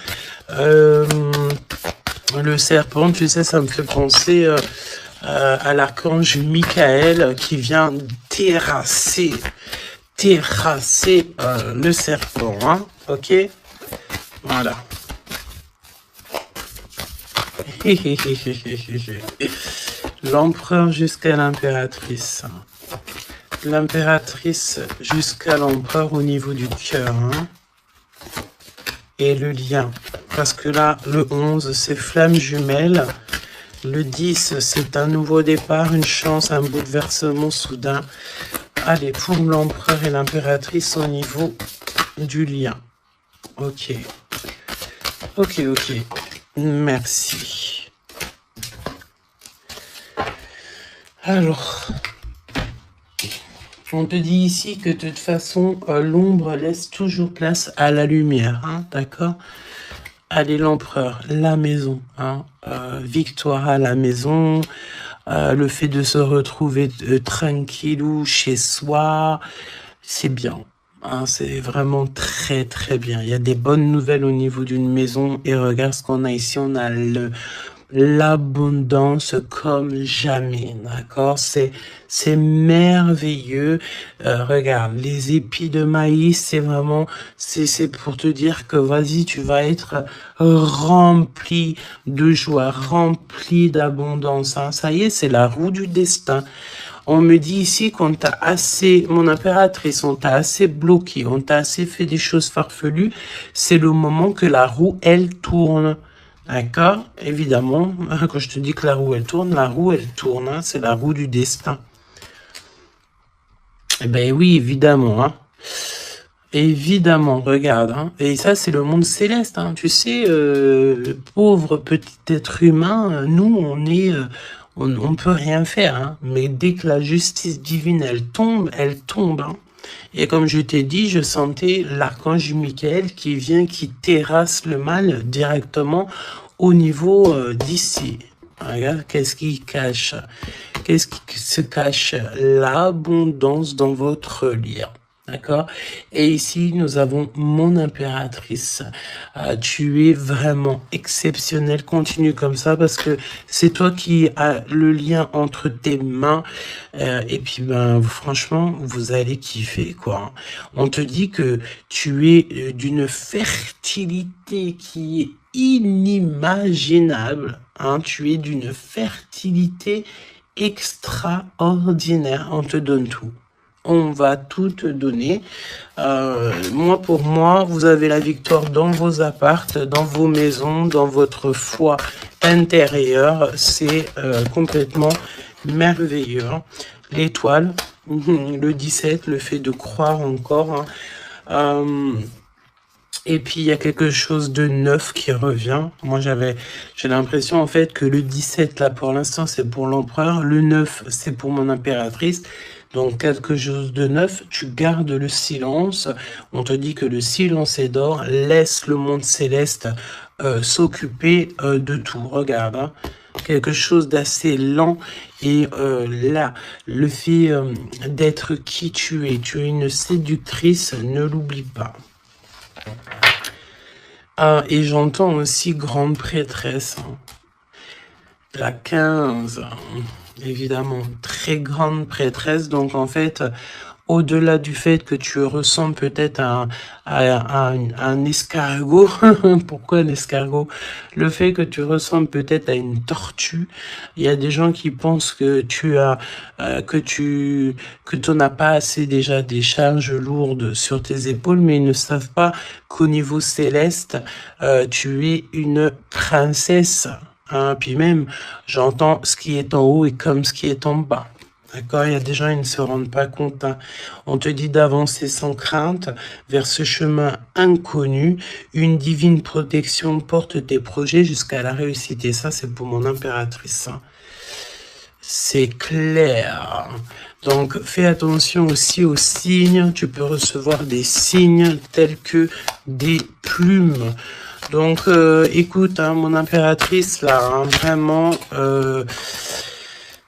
Le serpent, tu sais, ça me fait penser à l'archange Michael qui vient terrasser le serpent. Hein? Ok? Voilà. L'empereur jusqu'à l'impératrice. L'impératrice jusqu'à l'empereur au niveau du cœur. Hein. Et le lien. Parce que là, le 11, c'est flamme jumelle. Le 10, c'est un nouveau départ, une chance, un bouleversement soudain. Allez, pour l'empereur et l'impératrice au niveau du lien. Ok. Ok. Merci. Alors, on te dit ici que de toute façon, l'ombre laisse toujours place à la lumière, hein, d'accord? Allez, l'empereur, la maison, hein, victoire à la maison, le fait de se retrouver tranquillou chez soi, c'est bien. Hein, c'est vraiment très bien. Il y a des bonnes nouvelles au niveau d'une maison et regarde ce qu'on a ici. On a l'abondance comme jamais, d'accord? C'est merveilleux. Regarde, les épis de maïs, c'est vraiment, c'est pour te dire que vas-y, tu vas être rempli de joie, rempli d'abondance. Hein. Ça y est, c'est la roue du destin. On me dit ici qu'on t'a assez, mon impératrice, on t'a assez bloqué, on t'a assez fait des choses farfelues. C'est le moment que la roue, elle tourne. D'accord? Évidemment, quand je te dis que la roue, elle tourne, hein, c'est la roue du destin. Eh ben oui, évidemment, hein. Évidemment, regarde, hein. Et ça, c'est le monde céleste, hein. Tu sais, pauvre petit être humain, nous, on peut rien faire, hein. Mais dès que la justice divine, elle tombe, hein. Et comme je t'ai dit, je sentais l'archange Michael qui vient, qui terrasse le mal directement au niveau d'ici. Regarde, qu'est-ce qui cache? Qu'est-ce qui se cache? L'abondance dans votre lien. D'accord? Et ici, nous avons mon impératrice. Tu es vraiment exceptionnel. Continue comme ça parce que c'est toi qui as le lien entre tes mains. Et puis, ben, franchement, vous allez kiffer, quoi. On te dit que tu es d'une fertilité qui est inimaginable. Hein? Tu es d'une fertilité extraordinaire. On te donne tout. On va tout te donner. Moi, pour moi, vous avez la victoire dans vos appartes, dans vos maisons, dans votre foi intérieure. C'est complètement merveilleux. L'étoile, le 17, le fait de croire encore. Hein. Et puis, il y a quelque chose de neuf qui revient. Moi, j'ai l'impression, en fait, que le 17, là, pour l'instant, c'est pour l'empereur. Le 9, c'est pour mon impératrice. Donc, quelque chose de neuf. Tu gardes le silence. On te dit que le silence est d'or. Laisse le monde céleste s'occuper de tout. Regarde, hein. Quelque chose d'assez lent. Et là, le fait d'être qui tu es une séductrice, ne l'oublie pas. Ah, et j'entends aussi grande prêtresse. Hein. La 15, évidemment, très grande prêtresse. Donc, en fait, au-delà du fait que tu ressembles peut-être à un escargot, pourquoi un escargot? Le fait que tu ressembles peut-être à une tortue. Il y a des gens qui pensent que tu as, que tu n'as pas assez déjà des charges lourdes sur tes épaules, mais ils ne savent pas qu'au niveau céleste, tu es une princesse. Hein, puis même, j'entends ce qui est en haut et comme ce qui est en bas. D'accord, il y a des gens, ils ne se rendent pas compte. Hein. On te dit d'avancer sans crainte vers ce chemin inconnu. Une divine protection porte tes projets jusqu'à la réussite. Et ça, c'est pour mon impératrice. Hein. C'est clair. Donc, fais attention aussi aux signes. Tu peux recevoir des signes tels que des plumes. Donc, écoute, hein, mon impératrice, là, hein, vraiment,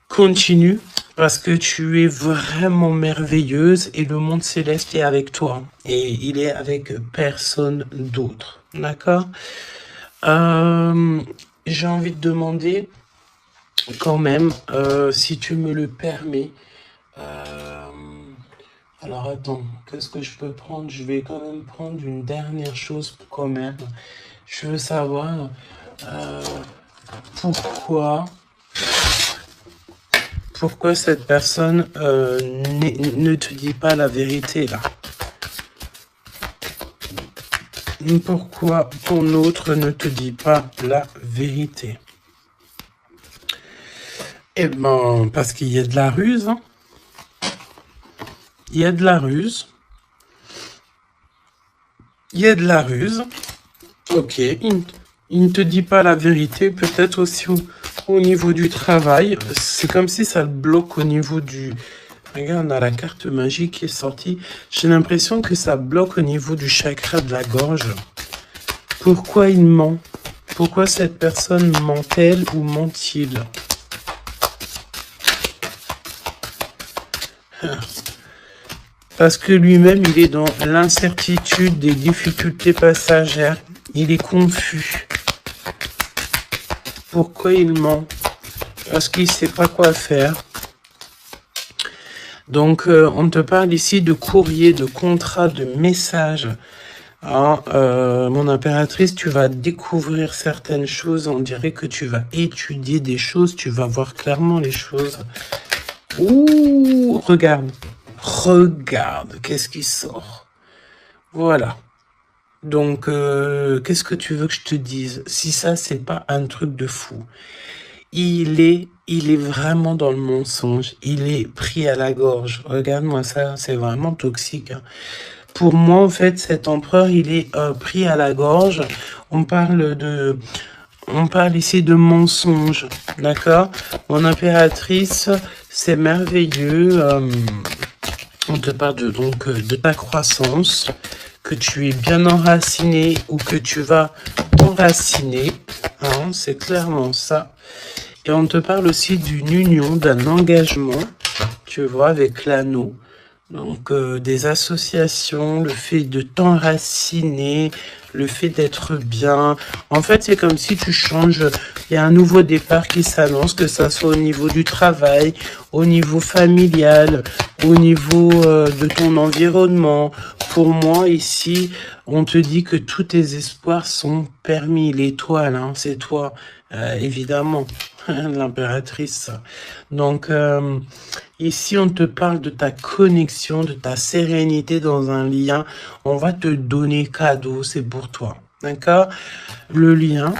continue. Parce que tu es vraiment merveilleuse et le monde céleste est avec toi. Et il est avec personne d'autre. D'accord? J'ai envie de demander, quand même, si tu me le permets. Alors attends, qu'est-ce que je peux prendre? Je vais quand même prendre une dernière chose quand même. Je veux savoir pourquoi cette personne ne te dit pas la vérité là. Pourquoi ton autre ne te dit pas la vérité? Eh ben, parce qu'il y a de la ruse. Hein. Il y a de la ruse. Il y a de la ruse. Ok, il ne te dit pas la vérité, peut-être aussi au niveau du travail. C'est comme si ça le bloque au niveau du... Regarde, on a la carte magique qui est sortie. J'ai l'impression que ça bloque au niveau du chakra de la gorge. Pourquoi il ment? Pourquoi cette personne ment-elle ou ment-il? Parce que lui-même, il est dans l'incertitude des difficultés passagères. Il est confus. Pourquoi il ment? Parce qu'il ne sait pas quoi faire. Donc, on te parle ici de courrier, de contrat, de message. Alors, mon impératrice, tu vas découvrir certaines choses. On dirait que tu vas étudier des choses. Tu vas voir clairement les choses. Ouh, regarde. Regarde, qu'est-ce qui sort? Voilà. Donc, qu'est-ce que tu veux que je te dise? Si ça, c'est pas un truc de fou. Il est vraiment dans le mensonge. Il est pris à la gorge. Regarde-moi ça, c'est vraiment toxique. Hein. Pour moi, en fait, cet empereur, il est pris à la gorge. On parle ici de mensonge, d'accord? Mon impératrice, c'est merveilleux. On te parle de ta croissance, que tu es bien enraciné ou que tu vas enraciner. Hein, c'est clairement ça. Et on te parle aussi d'une union, d'un engagement, tu vois, avec l'anneau. Donc, des associations, le fait de t'enraciner, le fait d'être bien. En fait, c'est comme si tu changes. Il y a un nouveau départ qui s'annonce, que ça soit au niveau du travail, au niveau familial, au niveau de ton environnement. Pour moi, ici, on te dit que tous tes espoirs sont permis. L'étoile, hein, c'est toi, évidemment, l'impératrice. Donc, ici, on te parle de ta connexion, de ta sérénité dans un lien. On va te donner cadeau, c'est pour toi. D'accord? Le lien.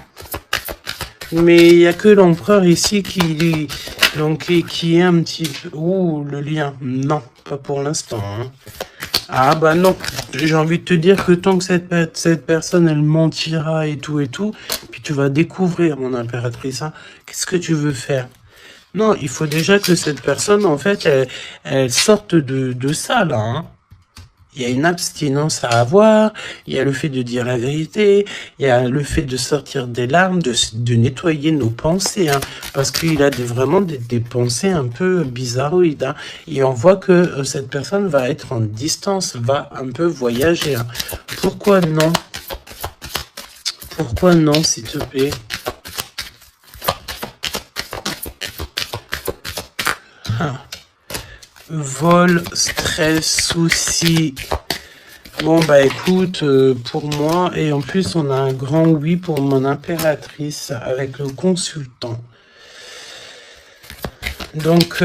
Mais il n'y a que l'empereur ici qui est un petit peu... Ouh, le lien. Non, pas pour l'instant. Hein. Ah bah non, j'ai envie de te dire que tant que cette personne, elle mentira et tout, puis tu vas découvrir, mon impératrice, hein, qu'est-ce que tu veux faire? Non, il faut déjà que cette personne, en fait, elle sorte de ça, là. Hein. Il y a une abstinence à avoir, il y a le fait de dire la vérité, il y a le fait de sortir des larmes, de nettoyer nos pensées, hein, parce qu'il a vraiment des pensées un peu bizarroïdes. Hein, et on voit que cette personne va être en distance, va un peu voyager. Hein. Pourquoi non? Pourquoi non, s'il te plaît? Ah. Vol, stress, soucis. Bon, bah écoute, pour moi, et en plus, on a un grand oui pour mon impératrice avec le consultant. Donc,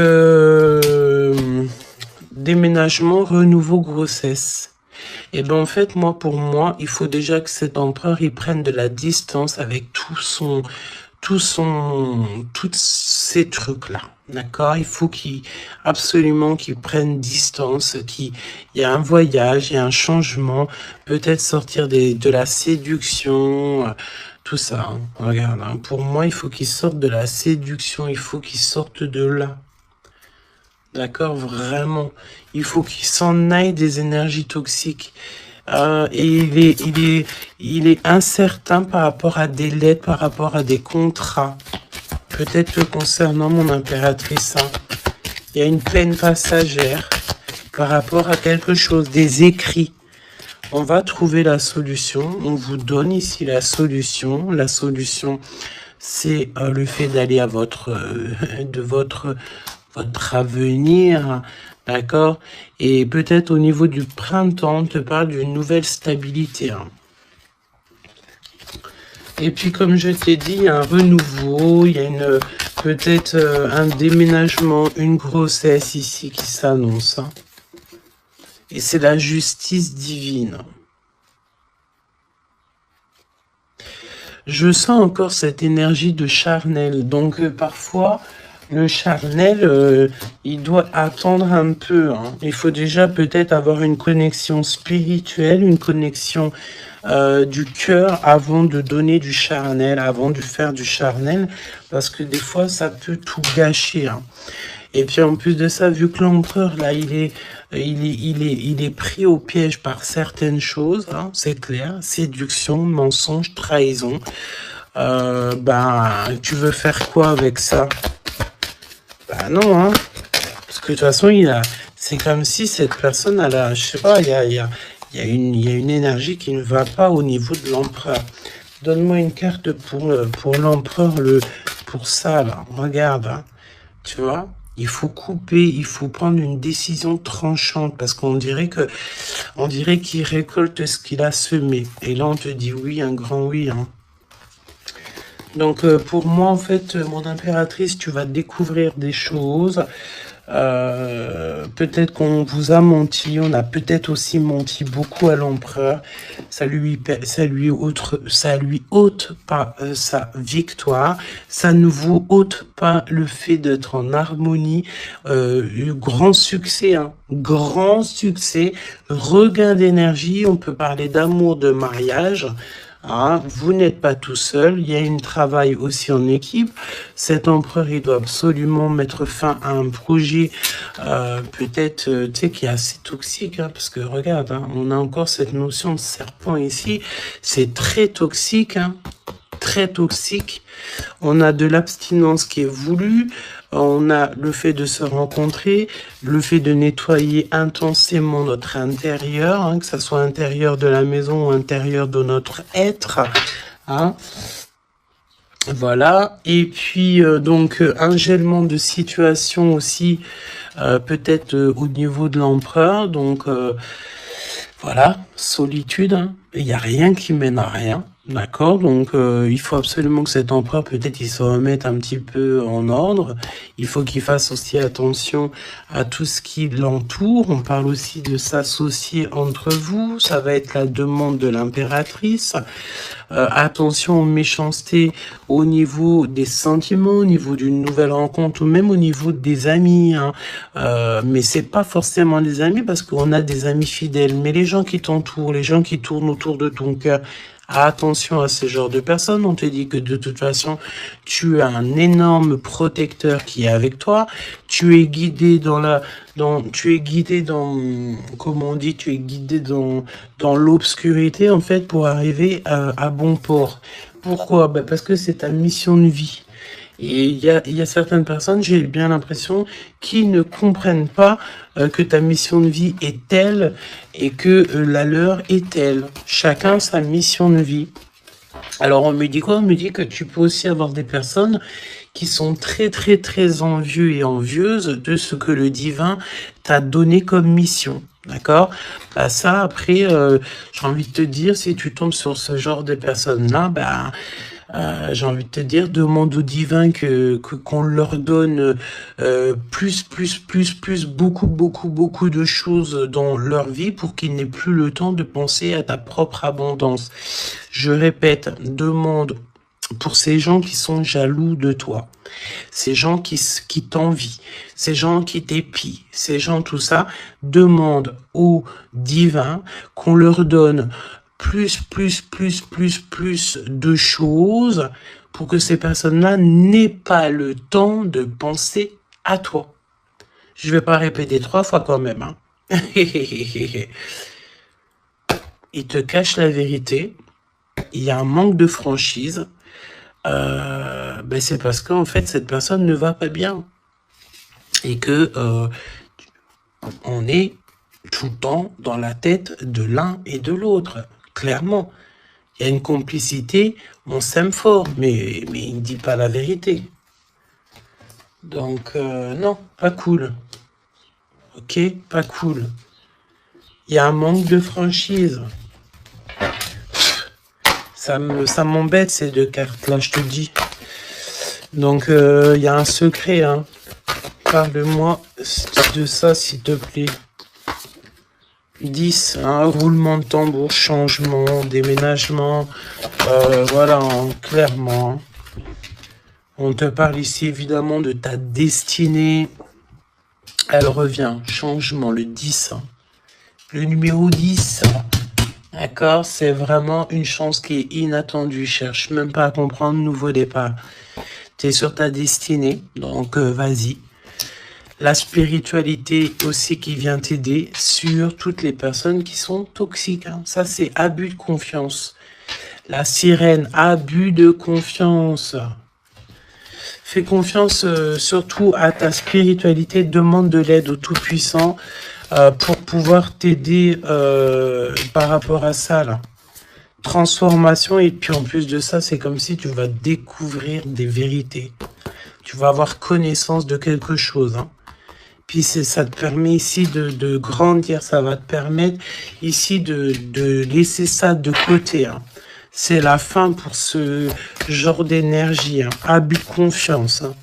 déménagement, renouveau, grossesse. Et ben en fait, pour moi, il faut déjà que cet empereur, il prenne de la distance avec tous ces trucs-là. D'accord? Il faut absolument qu'il prenne distance, il y a un voyage, il y a un changement, peut-être sortir de la séduction, tout ça. Hein. Regarde, hein. Pour moi, il faut qu'il sorte de la séduction, il faut qu'il sorte de là. D'accord? Vraiment. Il faut qu'il s'en aille des énergies toxiques. Et il est incertain par rapport à des lettres, par rapport à des contrats. Peut-être concernant mon impératrice. Hein. Il y a une peine passagère par rapport à quelque chose, des écrits. On va trouver la solution. On vous donne ici la solution. La solution, c'est le fait d'aller à votre avenir, d'accord? Et peut-être au niveau du printemps, on te parle d'une nouvelle stabilité. Hein. Et puis, comme je t'ai dit, il y a un renouveau, il y a peut-être un déménagement, une grossesse ici qui s'annonce. Hein. Et c'est la justice divine. Je sens encore cette énergie de charnel. Donc, parfois, le charnel, il doit attendre un peu. Hein. Il faut déjà peut-être avoir une connexion spirituelle, une connexion du cœur avant de donner du charnel, avant de faire du charnel, parce que des fois, ça peut tout gâcher. Hein. Et puis en plus de ça, vu que l'empereur, là, il est pris au piège par certaines choses, hein, c'est clair, séduction, mensonge, trahison. Tu veux faire quoi avec ça? Bah non, hein. Parce que de toute façon, c'est comme si cette personne, je sais pas, il y a une énergie qui ne va pas au niveau de l'empereur. Donne-moi une carte pour l'empereur, pour ça, là. Regarde, hein. Tu vois? Il faut couper, il faut prendre une décision tranchante parce qu'on dirait qu'il récolte ce qu'il a semé. Et là, on te dit oui, un grand oui. Hein. Donc, pour moi, en fait, mon impératrice, tu vas découvrir des choses. Peut-être qu'on vous a menti, on a peut-être aussi menti beaucoup à l'empereur. Ça lui ôte pas sa victoire, ça ne vous ôte pas le fait d'être en harmonie. Grand succès, hein, grand succès, regain d'énergie. On peut parler d'amour, de mariage. Ah, vous n'êtes pas tout seul, il y a un travail aussi en équipe. Cet empereur, il doit absolument mettre fin à un projet, peut-être, tu sais, qui est assez toxique, hein, parce que regarde, hein, on a encore cette notion de serpent ici, c'est très toxique, hein. très toxique. On a de l'abstinence qui est voulue. On a le fait de se rencontrer, le fait de nettoyer intensément notre intérieur, hein, que ce soit intérieur de la maison ou intérieur de notre être. Hein. Voilà. Et puis, donc, un gèlement de situation aussi, peut-être au niveau de l'empereur. Donc, voilà, solitude. Hein. Il n'y a rien qui mène à rien. D'accord, donc il faut absolument que cet empereur, peut-être, il se remette un petit peu en ordre. Il faut qu'il fasse aussi attention à tout ce qui l'entoure. On parle aussi de s'associer entre vous. Ça va être la demande de l'impératrice. Attention aux méchancetés au niveau des sentiments, au niveau d'une nouvelle rencontre ou même au niveau des amis. Hein. Mais c'est pas forcément des amis parce qu'on a des amis fidèles. Mais les gens qui t'entourent, les gens qui tournent autour de ton cœur, attention à ce genre de personnes. On te dit que de toute façon, tu as un énorme protecteur qui est avec toi. Tu es guidé comment on dit, tu es guidé dans l'obscurité, en fait, pour arriver à bon port. Pourquoi? Ben parce que c'est ta mission de vie. Et il y a certaines personnes, j'ai bien l'impression, qui ne comprennent pas que ta mission de vie est telle et que la leur est telle. Chacun sa mission de vie. Alors on me dit quoi? On me dit que tu peux aussi avoir des personnes qui sont très très très envieux et envieuses de ce que le divin t'a donné comme mission. D'accord? Bah ça, après, j'ai envie de te dire, si tu tombes sur ce genre de personnes-là, bah... j'ai envie de te dire, demande au divin qu'on leur donne beaucoup de choses dans leur vie pour qu'ils n'aient plus le temps de penser à ta propre abondance. Je répète, demande pour ces gens qui sont jaloux de toi, ces gens qui t'envient, ces gens qui t'épient, ces gens tout ça, demande au divin qu'on leur donne plus de choses pour que ces personnes-là n'aient pas le temps de penser à toi. Je vais pas répéter 3 fois quand même. Hein. Il te cache la vérité. Il y a un manque de franchise. Ben c'est parce qu'en fait, cette personne ne va pas bien. Et que on est tout le temps dans la tête de l'un et de l'autre. Clairement, il y a une complicité, on s'aime fort, mais il ne dit pas la vérité. Donc, non, pas cool. Ok, pas cool. Il y a un manque de franchise. Ça m'embête ces 2 cartes-là, je te dis. Donc, il y a un secret, hein. Parle-moi de ça, s'il te plaît. 10, hein, roulement de tambour, changement, déménagement, voilà, hein, clairement. On te parle ici évidemment de ta destinée. Elle revient, changement, le 10. Le numéro 10, d'accord, c'est vraiment une chance qui est inattendue. Cherche même pas à comprendre, nouveau départ. Tu es sur ta destinée, donc vas-y. La spiritualité aussi qui vient t'aider sur toutes les personnes qui sont toxiques. Hein. Ça, c'est abus de confiance. La sirène, abus de confiance. Fais confiance surtout à ta spiritualité. Demande de l'aide au Tout-Puissant pour pouvoir t'aider par rapport à ça. Là. Transformation. Et puis en plus de ça, c'est comme si tu vas découvrir des vérités. Tu vas avoir connaissance de quelque chose. Hein. Puis ça te permet ici de grandir, ça va te permettre ici de laisser ça de côté. Hein. C'est la fin pour ce genre d'énergie, hein. Abus de confiance. Hein.